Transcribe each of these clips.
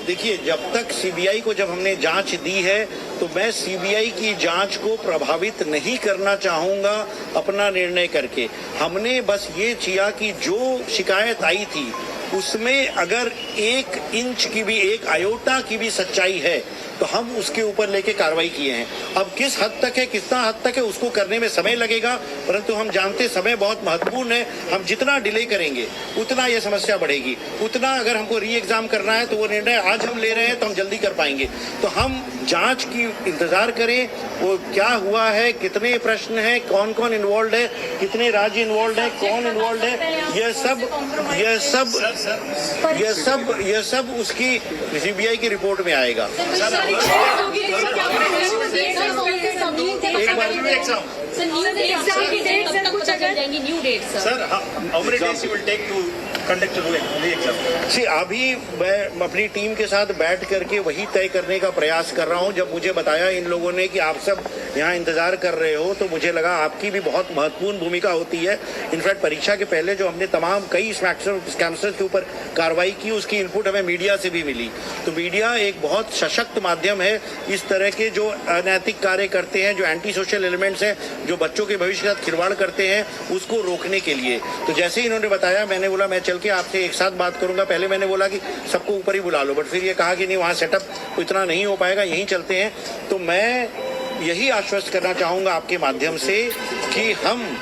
देखिए, जब तक सीबीआई को जब हमने जांच दी है तो मैं सीबीआई की जांच को प्रभावित नहीं करना चाहूंगा अपना निर्णय करके। हमने बस ये किया कि जो शिकायत आई थी उसमें अगर 1 इंच की भी, 1 आयोटा की भी सच्चाई है तो हम उसके ऊपर लेके कार्रवाई किए हैं। अब किस हद तक है, कितना हद तक है, उसको करने में समय लगेगा, परंतु हम जानते समय बहुत महत्वपूर्ण है। हम जितना डिले करेंगे उतना ये समस्या बढ़ेगी। उतना अगर हमको री एग्जाम करना है तो वो निर्णय आज हम ले रहे हैं तो हम जल्दी कर पाएंगे। तो हम जांच की इंतजार करें, वो क्या हुआ है, कितने प्रश्न हैं, कौन कौन इन्वॉल्व है, कितने राज्य इन्वॉल्व है, कौन इन्वॉल्व है, यह सब उसकी सीबीआई की रिपोर्ट में आएगा। अभी मैं अपनी टीम के साथ बैठ करके वही तय करने का प्रयास कर रहा हूं। जब मुझे बताया इन लोगों ने कि आप सब यहाँ इंतजार कर रहे हो तो मुझे लगा आपकी भी बहुत महत्वपूर्ण भूमिका होती है। इनफैक्ट परीक्षा के पहले जो हमने तमाम कई स्कैमर्स के ऊपर कार्रवाई की, उसकी इनपुट हमें मीडिया से भी मिली। तो मीडिया एक बहुत सशक्त माध्यम है इस तरह के जो अनैतिक कार्य करते हैं, जो एंटी सोशल एलिमेंट्स हैं, जो बच्चों के भविष्य के साथ खिलवाड़ करते हैं, उसको रोकने के लिए। तो जैसे ही इन्होंने बताया मैंने बोला मैं चल के आपसे एक साथ बात करूंगा। पहले मैंने बोला कि सबको ऊपर ही बुला लो, बट फिर ये कहा कि नहीं, वहाँ सेटअप इतना नहीं हो पाएगा, यहीं चलते हैं। तो मैं यही आश्वस्त करना चाहूंगा आपके माध्यम से कि हम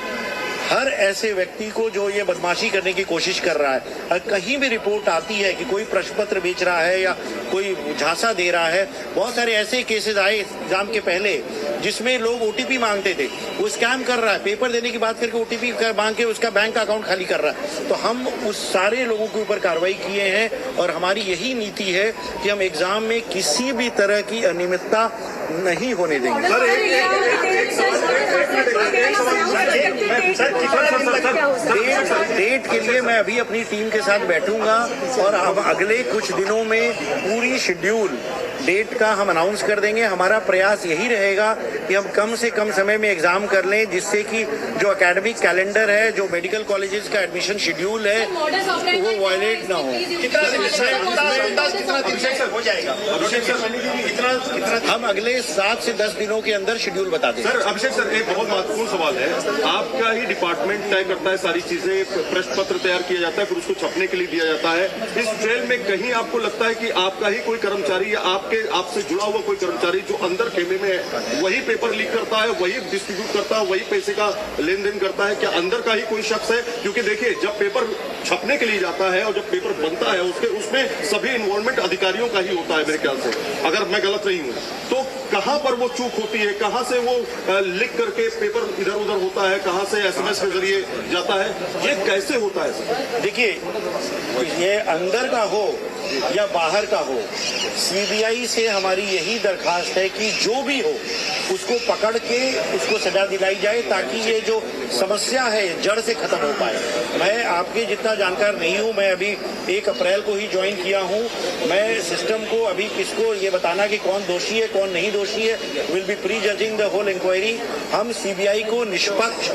हर ऐसे व्यक्ति को जो ये बदमाशी करने की कोशिश कर रहा है, अगर कहीं भी रिपोर्ट आती है कि कोई प्रश्न पत्र बेच रहा है या कोई झांसा दे रहा है, बहुत सारे ऐसे केसेस आए एग्जाम के पहले जिसमें लोग ओटीपी मांगते थे, वो स्कैम कर रहा है, पेपर देने की बात करके ओटीपी मांग के उसका बैंक अकाउंट खाली कर रहा है। तो हम उस सारे लोगों के ऊपर कार्रवाई किए हैं और हमारी यही नीति है कि हम एग्जाम में किसी भी तरह की अनियमितता नहीं होने देंगे। डेट के लिए मैं अभी अपनी टीम के साथ बैठूंगा और अब अगले कुछ दिनों में पूरी शेड्यूल डेट का हम अनाउंस कर देंगे। हमारा प्रयास यही रहेगा कि हम कम से कम समय में एग्जाम कर लें, जिससे कि जो एकेडमिक कैलेंडर है, जो मेडिकल कॉलेजेस का एडमिशन शेड्यूल है, वो वायलेट ना हो। हो जाएगा हम अगले 7 से 10 दिनों के अंदर शेड्यूल बता देंगे। सर अभिषेक सर, एक बहुत महत्वपूर्ण सवाल है। आपका ही डिपार्टमेंट तय करता है सारी चीजें, प्रश्न पत्र तैयार किया जाता है, फिर उसको छपने के लिए दिया जाता है। इस ट्रेल में कहीं आपको लगता है कि आपका ही कोई कर्मचारी या आपसे जुड़ा हुआ कोई कर्मचारी जो अंदर खेमे में है वही पेपर लीक करता है, वही डिस्ट्रीब्यूट करता है, वही पैसे का लेन देन करता है? क्या अंदर का ही कोई शख्स है? क्योंकि देखिए, जब पेपर छपने के लिए जाता है और जब पेपर बनता है उसमें सभी इन्वॉल्वमेंट अधिकारियों का ही होता है मेरे ख्याल से, अगर मैं गलत नहीं हूँ। तो कहाँ पर वो चूक होती है, कहाँ से वो लिख करके पेपर इधर उधर होता है, कहाँ से एसएमएस के जरिए जाता है, ये कैसे होता है? देखिए, ये अंदर का हो या बाहर का हो, सीबीआई से हमारी यही दरखास्त है कि जो भी हो उसको पकड़ के उसको सजा दिलाई जाए, ताकि ये जो समस्या है जड़ से खत्म हो पाए। मैं आपके जितना जानकार नहीं हूं, मैं अभी 1 अप्रैल को ही ज्वाइन किया हूं। मैं सिस्टम को अभी किसको ये बताना कि कौन दोषी है कौन नहीं दोषी है, will be prejudging the whole inquiry. हम सीबीआई को निष्पक्ष,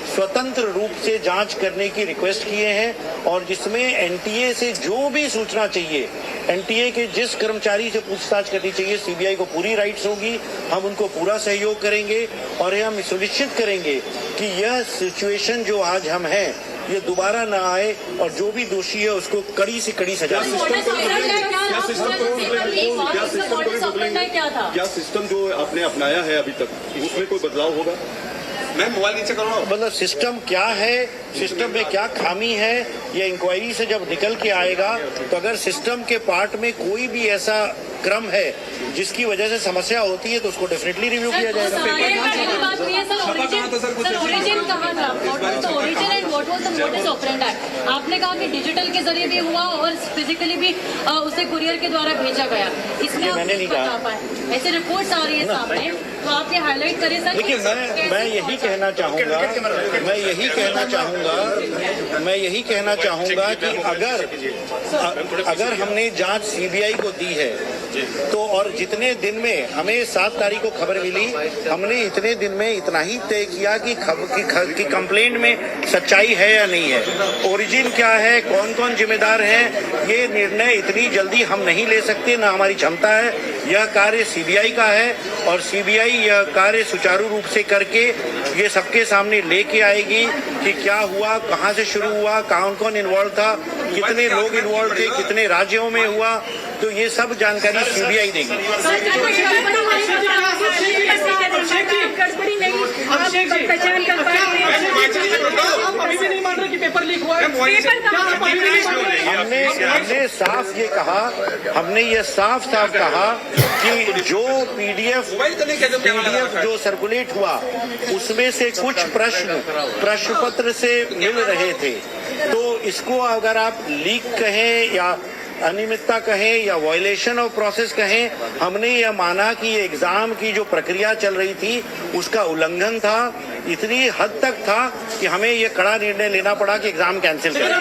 स्वतंत्र रूप से जांच करने की रिक्वेस्ट किए हैं और जिसमें एनटीए से जो भी सूचना चाहिए, एनटीए के जिस कर्मचारी से पूछताछ करनी चाहिए, सीबीआई को पूरी राइट्स होगी। हम उनको पूरा सहयोग करेंगे और हम सुनिश्चित करेंगे कि यह सिचुएशन जो आज हम हैं ये दोबारा ना आए और जो भी दोषी है उसको कड़ी से कड़ी सजा। क्या सिस्टम जो आपने अपनाया है अभी तक उसमें कोई बदलाव होगा? मैं मोबाइल नीचे करूँगा। मतलब सिस्टम क्या है, सिस्टम में क्या खामी है, ये इंक्वायरी से जब निकल के आएगा तो अगर सिस्टम के पार्ट में कोई भी ऐसा क्रम है जिसकी वजह से समस्या होती है तो उसको डेफिनेटली रिव्यू किया जाएगा। आपने कहा कि डिजिटल के जरिए भी हुआ और फिजिकली भी उसे कुरियर के द्वारा भेजा गया, इसमें मैंने नहीं कहा। ऐसे रिपोर्ट्स आ रही है सामने, तो आप ये हाईलाइट करें सर। देखिए, मैं यही कहना चाहूंगा कि अगर हमने जांच सीबीआई को दी है तो और जितने दिन में हमें 7 तारीख को खबर मिली, हमने इतने दिन में इतना ही तय किया कि कंप्लेंट में सच्चाई है या नहीं है, ओरिजिन क्या है, कौन कौन जिम्मेदार है। ये निर्णय इतनी जल्दी हम नहीं ले सकते, ना हमारी क्षमता है। यह कार्य सीबीआई का है और सीबीआई यह कार्य सुचारू रूप से करके ये सबके सामने लेके आएगी कि क्या हुआ, कहां से शुरू हुआ, कौन कौन इन्वॉल्व था, कितने लोग इन्वॉल्व थे, कितने राज्यों में हुआ, तो ये सब जानकारी सीबीआई देगी। पहचान कर पाए आप अभी भी नहीं मान रहे कि पेपर लीक हुआ है? हमने साफ ये कहा, हमने ये साफ कहा कि जो पीडीएफ जो सर्कुलेट हुआ उसमें से कुछ प्रश्न पत्र से मिल रहे थे, तो इसको अगर आप लीक कहें या अनियमितता कहें या वायलेशन ऑफ प्रोसेस कहें, हमने यह माना कि ये एग्जाम की जो प्रक्रिया चल रही थी उसका उल्लंघन था। इतनी हद तक था कि हमें यह कड़ा निर्णय लेना पड़ा कि एग्जाम कैंसिल करें।